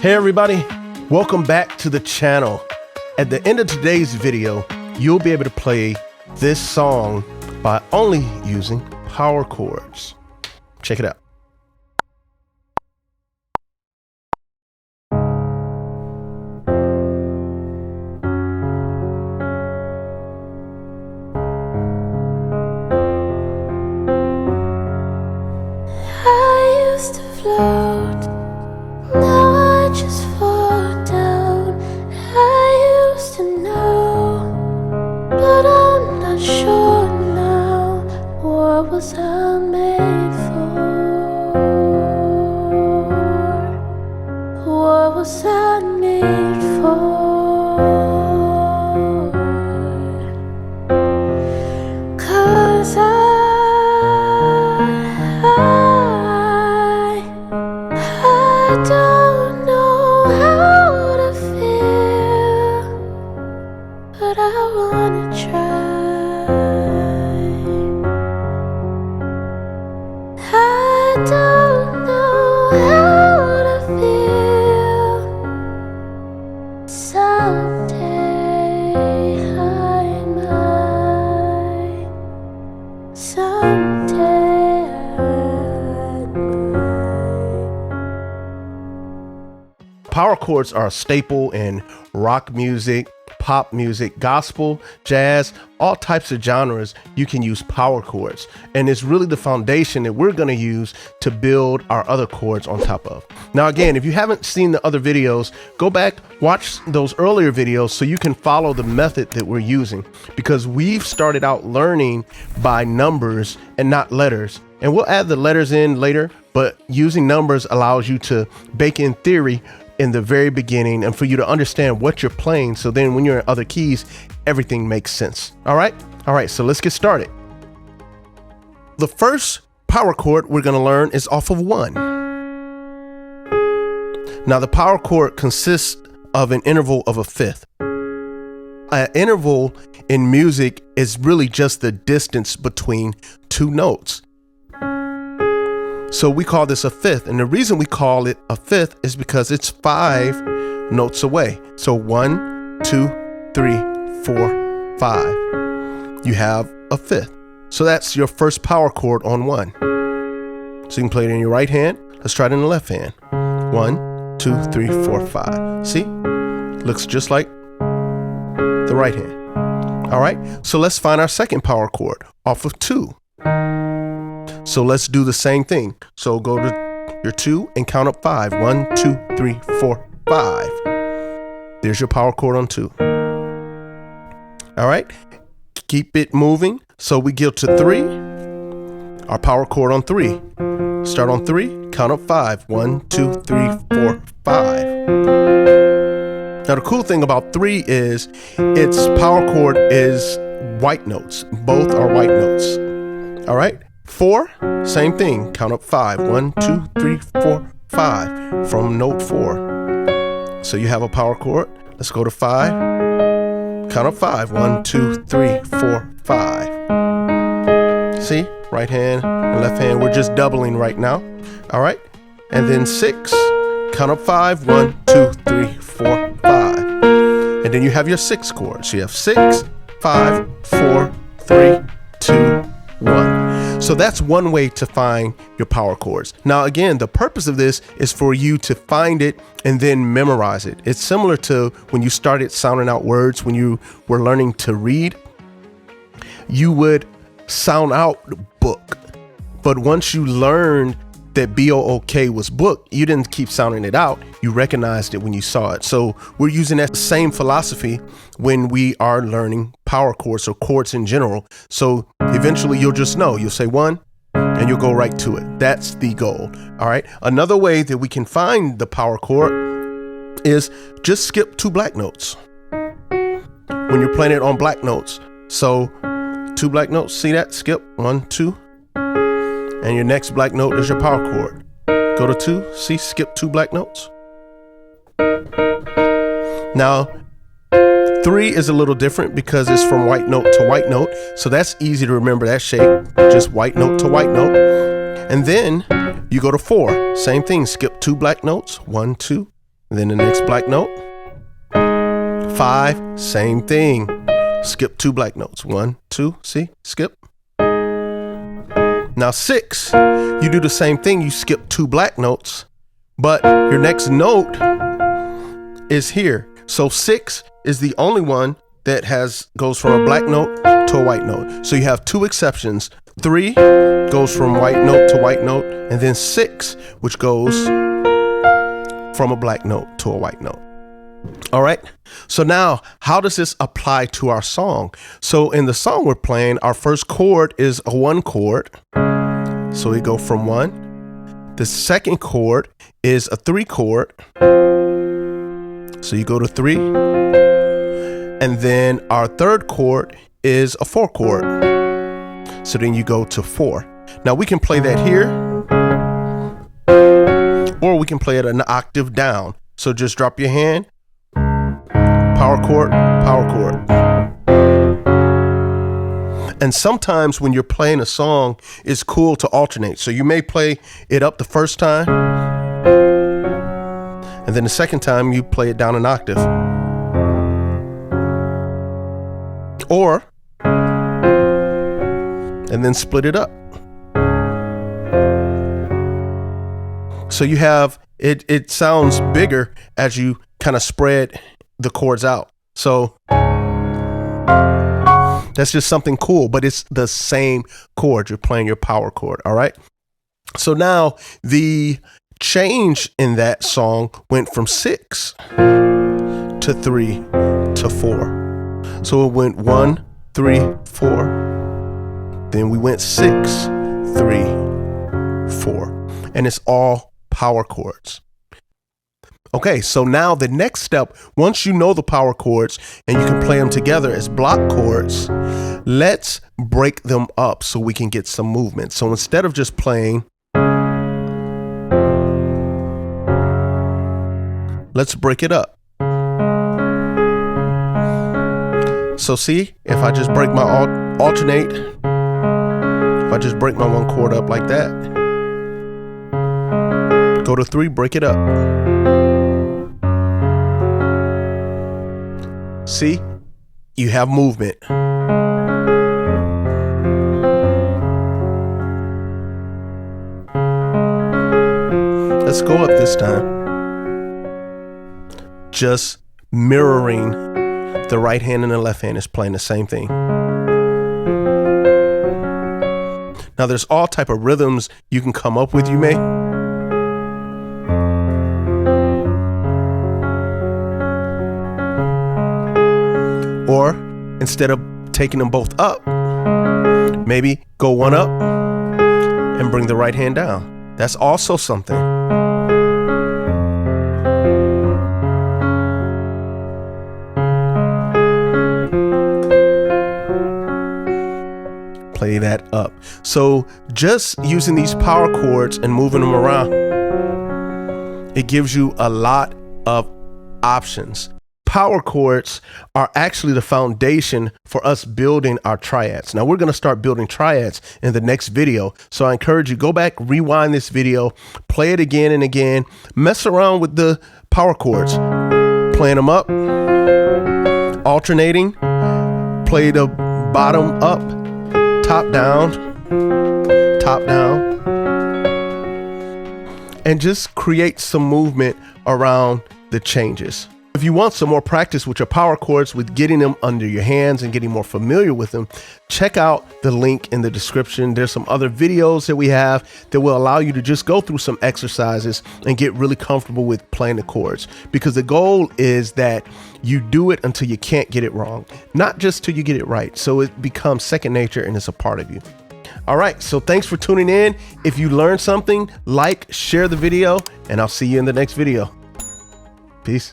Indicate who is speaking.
Speaker 1: Hey everybody, welcome back to the channel. At the end of today's video, you'll be able to play this song by only using power chords. Check it out.
Speaker 2: I used to float, now I just fall down. I used to know, but I'm not sure now. What was I made for? What was I made for? 'Cause I don't know how to feel, but I wanna try. I don't know how to feel. Someday I might. Someday I might.
Speaker 1: Power chords are a staple in rock music, pop music, gospel, jazz, all types of genres. You can use power chords, and it's really the foundation that we're going to use to build our other chords on top of. Now again, if you haven't seen the other videos, go back, watch those earlier videos so you can follow the method that we're using, because we've started out learning by numbers and not letters, and we'll add the letters in later, but using numbers allows you to bake in theory in the very beginning and for you to understand what you're playing, so then when you're in other keys, everything makes sense. All right, so let's get started. The first power chord we're going to learn is off of 1. Now the power chord consists of an interval of a fifth. An interval in music is really just the distance between two notes. So we call this a fifth, and the reason we call it a fifth is because it's 5 notes away. So 1, 2, 3, 4, 5. You have a fifth. So that's your first power chord on 1. So you can play it in your right hand. Let's try it in the left hand. 1, 2, 3, 4, 5. See? Looks just like the right hand. All right, so let's find our second power chord off of 2. So let's do the same thing. So go to your 2 and count up 5. 1, 2, 3, 4, 5. There's your power chord on 2. All right, keep it moving. So we get to 3, our power chord on 3. Start on 3, count up 5. 1, 2, 3, 4, 5. Now the cool thing about 3 is its power chord is white notes. Both are white notes. All right. 4, same thing. Count up 5. 1, 2, 3, 4, 5 from note 4. So you have a power chord. Let's go to 5. Count up 5. 1, 2, 3, 4, 5. See? Right hand and left hand. We're just doubling right now. All right. And then 6. Count up 5. 1, 2, 3, 4, 5. And then you have your 6 chord. So you have 6, 5, 4, 3, 2, 1. So that's one way to find your power chords. Now again, the purpose of this is for you to find it and then memorize it. It's similar to when you started sounding out words, when you were learning to read. You would sound out book, but once you learned that B-O-O-K was book, you didn't keep sounding it out. You recognized it when you saw it. So we're using that same philosophy when we are learning power chords or chords in general. So eventually you'll just know. You'll say 1 and you'll go right to it. That's the goal. All right. Another way that we can find the power chord is just skip 2 black notes when you're playing it on black notes. So 2 black notes, see that? Skip 1, 2. And your next black note is your power chord. Go to 2, see, skip 2 black notes. Now, 3 is a little different because it's from white note to white note. So that's easy to remember that shape, just white note to white note. And then you go to 4, same thing, skip 2 black notes, 1, 2, And then the next black note. 5, same thing. Skip 2 black notes. 1, 2, see, skip. Now 6, you do the same thing. You skip 2 black notes, but your next note is here. So 6 is the only one that goes from a black note to a white note. So you have 2 exceptions. 3 goes from white note to white note, and then 6, which goes from a black note to a white note. All right. So now, how does this apply to our song? So in the song we're playing, our first chord is a 1 chord. So we go from 1. The second chord is a 3 chord. So you go to 3. And then our third chord is a 4 chord. So then you go to 4. Now we can play that here, or we can play it an octave down. So just drop your hand, power chord, power chord. And sometimes when you're playing a song, it's cool to alternate. So you may play it up the first time, and then the second time you play it down an octave. Or, and then split it up. So you have, it sounds bigger as you kind of spread the chords out. So that's just something cool, but it's the same chord. You're playing your power chord, all right? So now the change in that song went from 6 to 3 to 4. So it went 1, 3, 4. Then we went 6, 3, 4. And it's all power chords. Okay, so now the next step, once you know the power chords and you can play them together as block chords, let's break them up so we can get some movement. So instead of just playing, let's break it up. So see, if I just break my alternate, if I just break my 1 chord up like that, go to 3, break it up. See, you have movement. Let's go up this time. Just mirroring the right hand and the left hand is playing the same thing. Now there's all type of rhythms you can come up with, you may. Or instead of taking them both up, maybe go 1 up and bring the right hand down. That's also something. Play that up. So just using these power chords and moving them around, it gives you a lot of options. Power chords are actually the foundation for us building our triads. Now we're going to start building triads in the next video. So I encourage you, go back, rewind this video, play it again and again, mess around with the power chords, playing them up, alternating, play the bottom up, top down, and just create some movement around the changes. If you want some more practice with your power chords, with getting them under your hands and getting more familiar with them, check out the link in the description. There's some other videos that we have that will allow you to just go through some exercises and get really comfortable with playing the chords, because the goal is that you do it until you can't get it wrong, not just till you get it right. So it becomes second nature and it's a part of you. All right, so thanks for tuning in. If you learned something, like, share the video, and I'll see you in the next video. Peace.